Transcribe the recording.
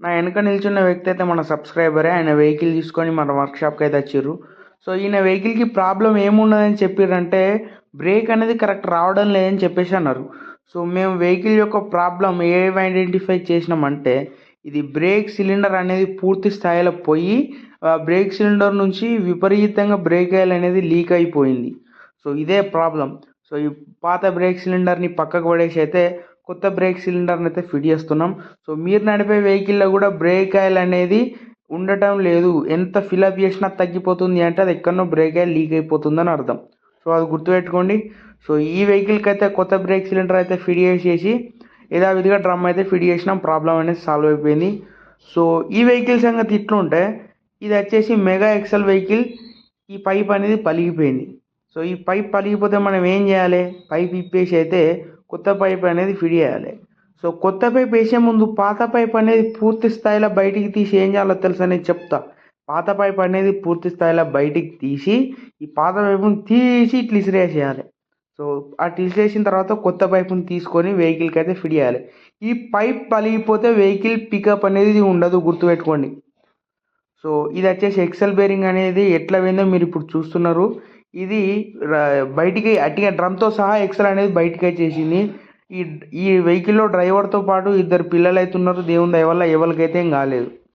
నా వెనక నిల్చున్న వ్యక్తి అయితే మన సబ్స్క్రైబరే. ఆయన వెహికల్ తీసుకొని మన వర్క్షాప్కి అయితే వచ్చిర్రు. సో ఈయన వెహికల్కి ప్రాబ్లం ఏమున్నదని చెప్పిర్రంటే బ్రేక్ అనేది కరెక్ట్ రావడం లేదని చెప్పేసి అన్నారు. సో మేము వెహికల్ యొక్క ప్రాబ్లం ఏం ఐడెంటిఫై చేసినామంటే ఇది బ్రేక్ సిలిండర్ అనేది పూర్తి స్థాయిలో పోయి బ్రేక్ సిలిండర్ నుంచి విపరీతంగా బ్రేక్ ఆయిల్ అనేది లీక్ అయిపోయింది. సో ఇదే ప్రాబ్లం. సో ఈ పాత బ్రేక్ సిలిండర్ని పక్కకు పడేసి అయితే కొత్త బ్రేక్ సిలిండర్ని అయితే ఫిట్ చేస్తున్నాం. సో మీరు నడిపే వెహికల్లో కూడా బ్రేక్ ఆయిల్ అనేది ఉండటం లేదు. ఎంత ఫిలప్ చేసినా తగ్గిపోతుంది అంటే అది ఎక్కడనో బ్రేక్ ఆయిల్ లీక్ అయిపోతుందని అర్థం. సో అది గుర్తుపెట్టుకోండి. సో ఈ వెహికల్కి అయితే కొత్త బ్రేక్ సిలిండర్ అయితే ఫిట్ చేసేసి యథావిధిగా డ్రమ్ అయితే ఫిట్ చేసినాం. ప్రాబ్లం అనేది సాల్వ్ అయిపోయింది. సో ఈ వెహికల్ సంగతి ఇట్లుంటే ఇది వచ్చేసి మెగా ఎక్సెల్ వెహికల్. ఈ పైప్ అనేది పలిగిపోయింది. సో ఈ పైప్ పలిగిపోతే మనం ఏం చేయాలి? పైప్ ఇప్పేసి అయితే కొత్త పైప్ అనేది ఫిట్ చేయాలి. సో కొత్త పైప్ వేసే ముందు పాత పైప్ అనేది పూర్తి స్థాయిలో బయటికి తీసి ఏం చేయాలో తెలుసు అనేది చెప్తా. పాత పైప్ అనేది పూర్తి స్థాయిలో బయటికి తీసి ఈ పాత పైపుని తీసి ఇట్లా ఇసిరేసేయాలి. సో అట్లా ఇసిరేసిన తర్వాత కొత్త పైపుని తీసుకొని వెహికల్కి అయితే ఫిట్ చేయాలి. ఈ పైప్ పలిగిపోతే వెహికల్ పికప్ అనేది ఉండదు, గుర్తుపెట్టుకోండి. సో ఇది వచ్చేసి ఎక్సెల్ బేరింగ్ అనేది ఎట్లా పోయిందో మీరు ఇప్పుడు చూస్తున్నారు. ఇది బయటికి అట్టిగా డ్రమ్తో సహా ఎక్సెల్ అనేది బయటికి వచ్చేసింది. ఈ ఈ వెహికల్లో డ్రైవర్తో పాటు ఇద్దరు పిల్లలు అయితే ఉన్నారు. దేవుని దయ వల్ల ఎవరికైతే ఏం కాలేదు.